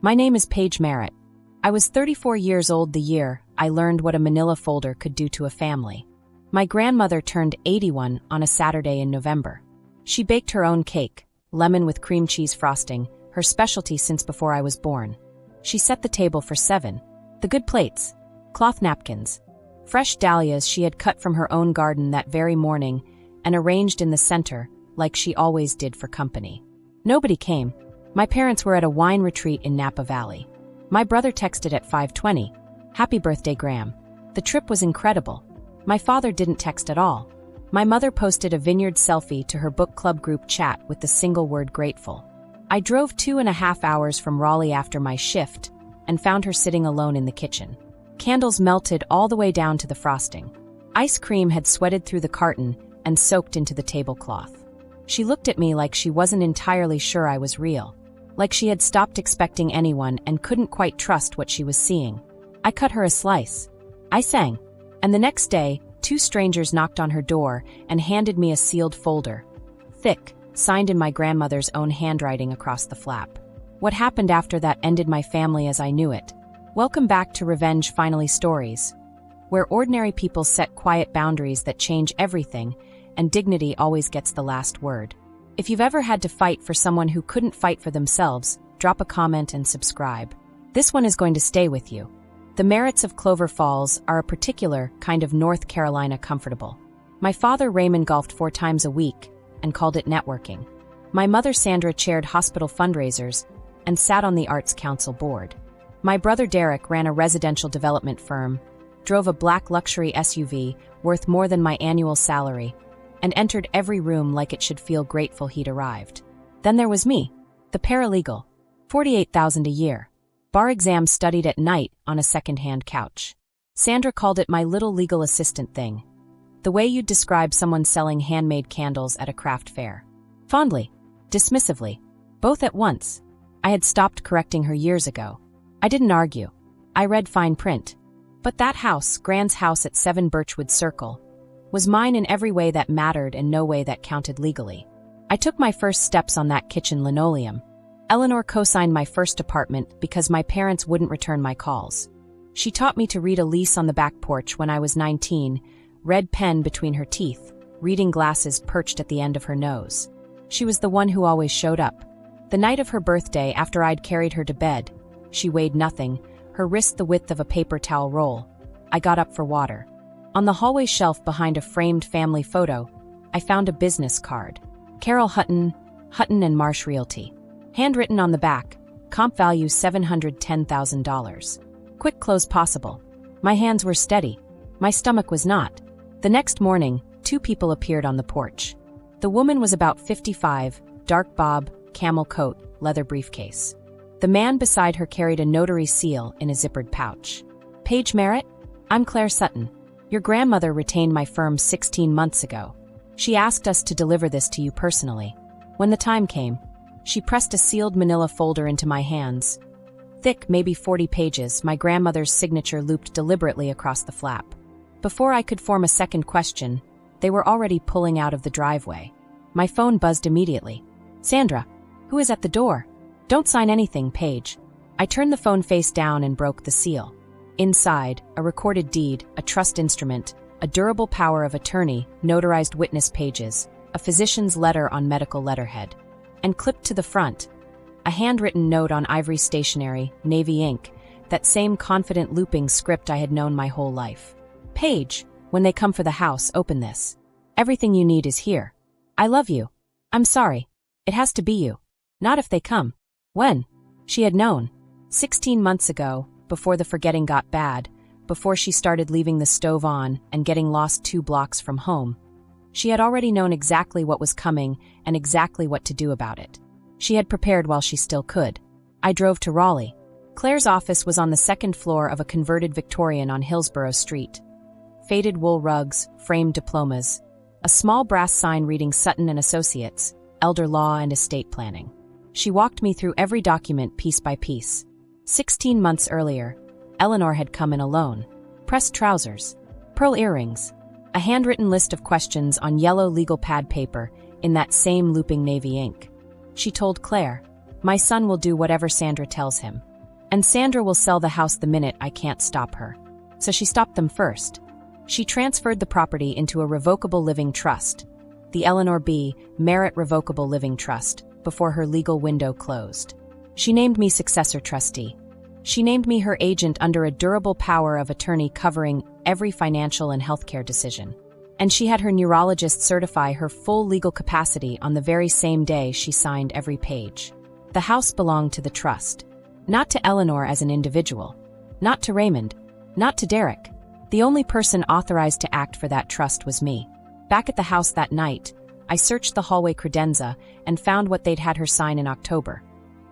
My name is Paige Merritt. I was 34 years old the year I learned what a manila folder could do to a family. My grandmother turned 81 on a Saturday in November. She baked her own cake, lemon with cream cheese frosting, her specialty since before I was born. She set the table for 7. The good plates, cloth napkins, fresh dahlias she had cut from her own garden that very morning and arranged in the center like she always did for company. Nobody came. My parents were at a wine retreat in Napa Valley. My brother texted at 5:20, "Happy birthday, Graham." The trip was incredible. My father didn't text at all. My mother posted a vineyard selfie to her book club group chat with the single word grateful. I drove 2.5 hours from Raleigh after my shift and found her sitting alone in the kitchen. Candles melted all the way down to the frosting. Ice cream had sweated through the carton and soaked into the tablecloth. She looked at me like she wasn't entirely sure I was real, like she had stopped expecting anyone and couldn't quite trust what she was seeing. I cut her a slice. I sang. And the next day, 2 strangers knocked on her door and handed me a sealed folder. Thick, signed in my grandmother's own handwriting across the flap. What happened after that ended my family as I knew it. Welcome back to Revenge Finally Stories, where ordinary people set quiet boundaries that change everything, and dignity always gets the last word. If you've ever had to fight for someone who couldn't fight for themselves, drop a comment and subscribe. This one is going to stay with you. The Merritts of Clover Falls are a particular kind of North Carolina comfortable. My father Raymond golfed 4 times a week and called it networking. My mother Sandra chaired hospital fundraisers and sat on the Arts Council board. My brother Derek ran a residential development firm, drove a black luxury SUV worth more than my annual salary, and entered every room like it should feel grateful he'd arrived. Then there was me, the paralegal, $48,000 a year. Bar exam studied at night on a second-hand couch. Sandra called it my little legal assistant thing, the way you'd describe someone selling handmade candles at a craft fair. Fondly, dismissively, both at once. I had stopped correcting her years ago. I didn't argue. I read fine print. But that house, Grand's house at 7 Birchwood Circle, was mine in every way that mattered and no way that counted legally. I took my first steps on that kitchen linoleum. Eleanor co-signed my first apartment because my parents wouldn't return my calls. She taught me to read a lease on the back porch when I was 19, red pen between her teeth, reading glasses perched at the end of her nose. She was the one who always showed up. The night of her birthday, after I'd carried her to bed, she weighed nothing, her wrist the width of a paper towel roll. I got up for water. On the hallway shelf behind a framed family photo, I found a business card. Carol Hutton and Marsh Realty. Handwritten on the back, comp value $710,000. Quick close possible. My hands were steady. My stomach was not. The next morning, 2 people appeared on the porch. The woman was about 55, dark bob, camel coat, leather briefcase. The man beside her carried a notary seal in a zippered pouch. "Paige Merritt? I'm Claire Sutton. Your grandmother retained my firm 16 months ago. She asked us to deliver this to you personally. When the time came, she pressed a sealed manila folder into my hands. Thick, maybe 40 pages, my grandmother's signature looped deliberately across the flap. Before I could form a second question, they were already pulling out of the driveway. My phone buzzed immediately. "Sandra, who is at the door?" "Don't sign anything, Paige." I turned the phone face down and broke the seal. Inside, a recorded deed, a trust instrument, a durable power of attorney, notarized witness pages, a physician's letter on medical letterhead. And clipped to the front, a handwritten note on ivory stationery, navy ink, that same confident looping script I had known my whole life. "Paige, when they come for the house, open this. Everything you need is here. I love you. I'm sorry. It has to be you. Not if they come." When? She had known. 16 months ago, before the forgetting got bad, before she started leaving the stove on and getting lost 2 blocks from home. She had already known exactly what was coming and exactly what to do about it. She had prepared while she still could. I drove to Raleigh. Claire's office was on the 2nd floor of a converted Victorian on Hillsborough Street. Faded wool rugs, framed diplomas, a small brass sign reading Sutton and Associates, Elder Law and Estate Planning. She walked me through every document piece by piece. 16 months earlier, Eleanor had come in alone. Pressed trousers, pearl earrings, a handwritten list of questions on yellow legal pad paper in that same looping navy ink. She told Claire, "My son will do whatever Sandra tells him." And Sandra will sell the house the minute I can't stop her. So she stopped them first. She transferred the property into a revocable living trust, the Eleanor B. Merritt Revocable Living Trust, before her legal window closed. She named me successor trustee. She named me her agent under a durable power of attorney covering every financial and healthcare decision. And she had her neurologist certify her full legal capacity on the very same day she signed every page. The house belonged to the trust. Not to Eleanor as an individual. Not to Raymond. Not to Derek. The only person authorized to act for that trust was me. Back at the house that night, I searched the hallway credenza and found what they'd had her sign in October.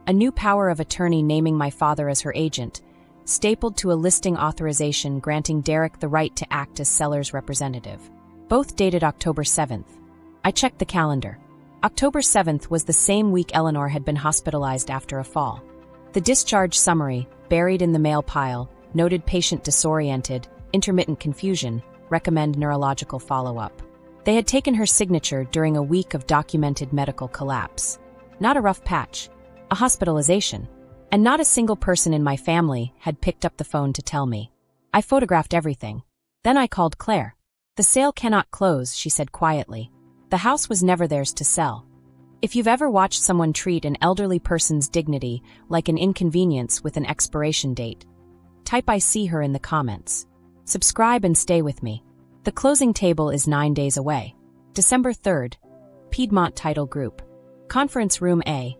A new power of attorney naming my father as her agent, stapled to a listing authorization granting Derek the right to act as seller's representative. Both dated October 7th. I checked the calendar. October 7th was the same week Eleanor had been hospitalized after a fall. The discharge summary, buried in the mail pile, noted patient disoriented, intermittent confusion, recommend neurological follow-up. They had taken her signature during a week of documented medical collapse. Not a rough patch, a hospitalization. And not a single person in my family had picked up the phone to tell me. I photographed everything. Then I called Claire. The sale cannot close, she said quietly. The house was never theirs to sell. If you've ever watched someone treat an elderly person's dignity like an inconvenience with an expiration date, type I see her in the comments. Subscribe and stay with me. The closing table is 9 days away. December 3rd, Piedmont Title Group. Conference Room A.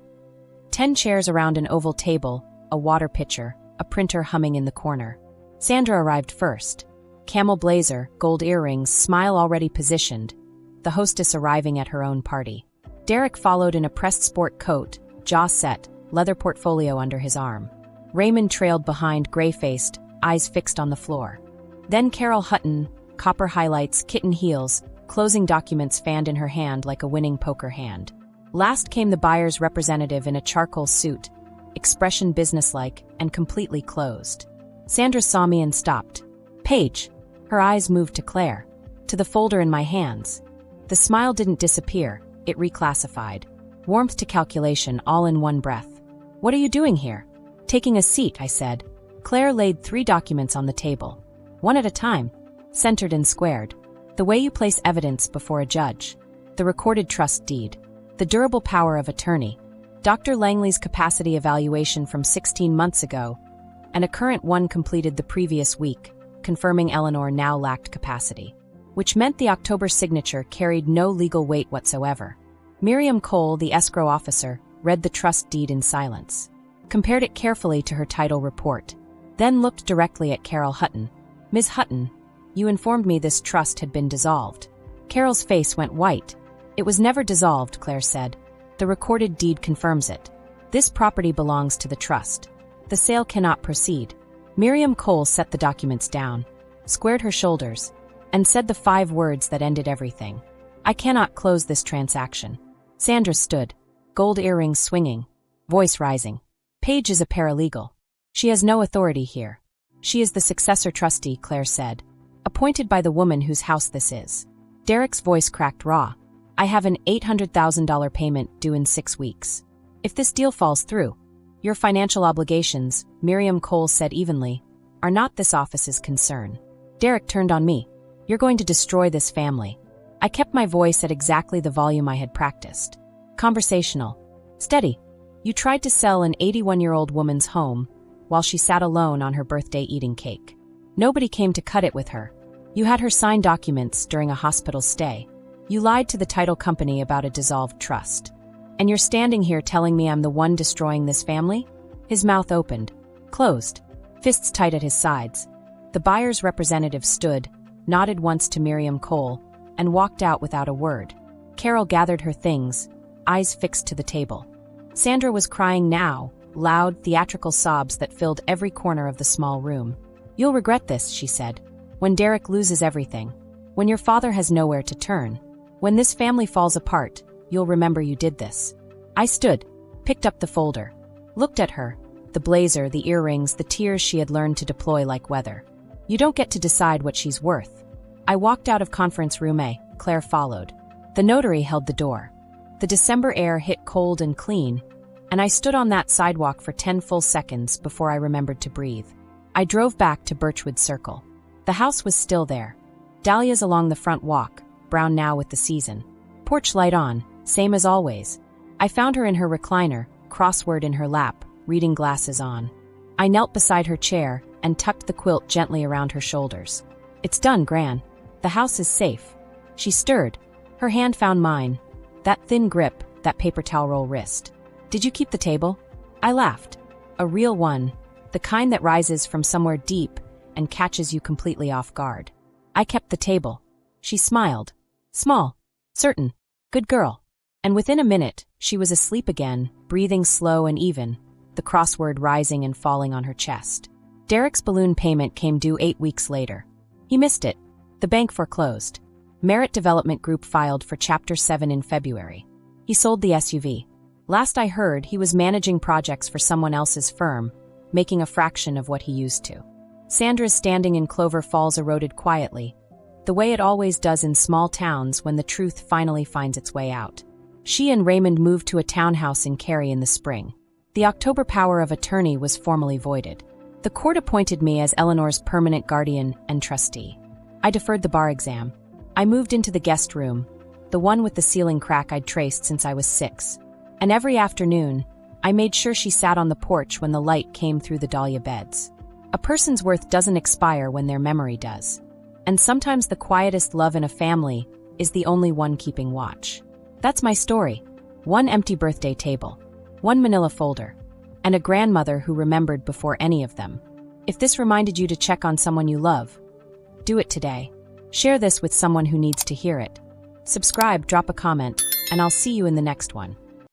10 chairs around an oval table, a water pitcher, a printer humming in the corner. Sandra arrived first. Camel blazer, gold earrings, smile already positioned, the hostess arriving at her own party. Derek followed in a pressed sport coat, jaw set, leather portfolio under his arm. Raymond trailed behind, gray-faced, eyes fixed on the floor. Then Carol Hutton, copper highlights, kitten heels, closing documents fanned in her hand like a winning poker hand. Last came the buyer's representative in a charcoal suit, expression businesslike and completely closed. Sandra saw me and stopped. Paige. Her eyes moved to Claire, to the folder in my hands. The smile didn't disappear, it reclassified. Warmth to calculation all in one breath. What are you doing here? Taking a seat, I said. Claire laid 3 documents on the table. One at a time, centered and squared. The way you place evidence before a judge. The recorded trust deed. The durable power of attorney. Dr. Langley's capacity evaluation from 16 months ago, and a current one completed the previous week, confirming Eleanor now lacked capacity. Which meant the October signature carried no legal weight whatsoever. Miriam Cole, the escrow officer, read the trust deed in silence. Compared it carefully to her title report. Then looked directly at Carol Hutton. Ms. Hutton, you informed me this trust had been dissolved. Carol's face went white. It was never dissolved, Claire said. The recorded deed confirms it. This property belongs to the trust. The sale cannot proceed. Miriam Cole set the documents down, squared her shoulders, and said the 5 words that ended everything. I cannot close this transaction. Sandra stood, gold earrings swinging, voice rising. Paige is a paralegal. She has no authority here. She is the successor trustee, Claire said, appointed by the woman whose house this is. Derek's voice cracked raw. I have an $800,000 payment due in 6 weeks. If this deal falls through, your financial obligations, Miriam Cole said evenly, are not this office's concern. Derek turned on me. You're going to destroy this family. I kept my voice at exactly the volume I had practiced. Conversational. Steady. You tried to sell an 81-year-old woman's home while she sat alone on her birthday eating cake. Nobody came to cut it with her. You had her sign documents during a hospital stay. You lied to the title company about a dissolved trust. And you're standing here telling me I'm the one destroying this family? His mouth opened, closed, fists tight at his sides. The buyer's representative stood, nodded once to Miriam Cole, and walked out without a word. Carol gathered her things, eyes fixed to the table. Sandra was crying now, loud, theatrical sobs that filled every corner of the small room. You'll regret this, she said, when Derek loses everything, when your father has nowhere to turn, when this family falls apart, you'll remember you did this. I stood, picked up the folder, looked at her, the blazer, the earrings, the tears she had learned to deploy like weather. You don't get to decide what she's worth. I walked out of conference room A, Claire followed. The notary held the door. The December air hit cold and clean, and I stood on that sidewalk for 10 full seconds before I remembered to breathe. I drove back to Birchwood Circle. The house was still there. Dahlias along the front walk, brown now with the season. Porch light on, same as always. I found her in her recliner, crossword in her lap, reading glasses on. I knelt beside her chair and tucked the quilt gently around her shoulders. "It's done, Gran. The house is safe." She stirred. Her hand found mine. That thin grip, that paper towel roll wrist. "Did you keep the table?" I laughed. "A real one, the kind that rises from somewhere deep and catches you completely off guard." "I kept the table." She smiled. "Small. Certain. Good girl." And within a minute, she was asleep again, breathing slow and even, the crossword rising and falling on her chest. Derek's balloon payment came due 8 weeks later. He missed it. The bank foreclosed. Merit Development Group filed for Chapter 7 in February. He sold the SUV. Last I heard, he was managing projects for someone else's firm, making a fraction of what he used to. Sandra's standing in Clover Falls eroded quietly, the way it always does in small towns when the truth finally finds its way out. She and Raymond moved to a townhouse in Cary in the spring. The October power of attorney was formally voided. The court appointed me as Eleanor's permanent guardian and trustee. I deferred the bar exam. I moved into the guest room, the one with the ceiling crack I'd traced since I was 6. And every afternoon, I made sure she sat on the porch when the light came through the dahlia beds. A person's worth doesn't expire when their memory does. And sometimes the quietest love in a family is the only one keeping watch. That's my story. One empty birthday table, one manila folder, and a grandmother who remembered before any of them. If this reminded you to check on someone you love, do it today. Share this with someone who needs to hear it. Subscribe, drop a comment, and I'll see you in the next one.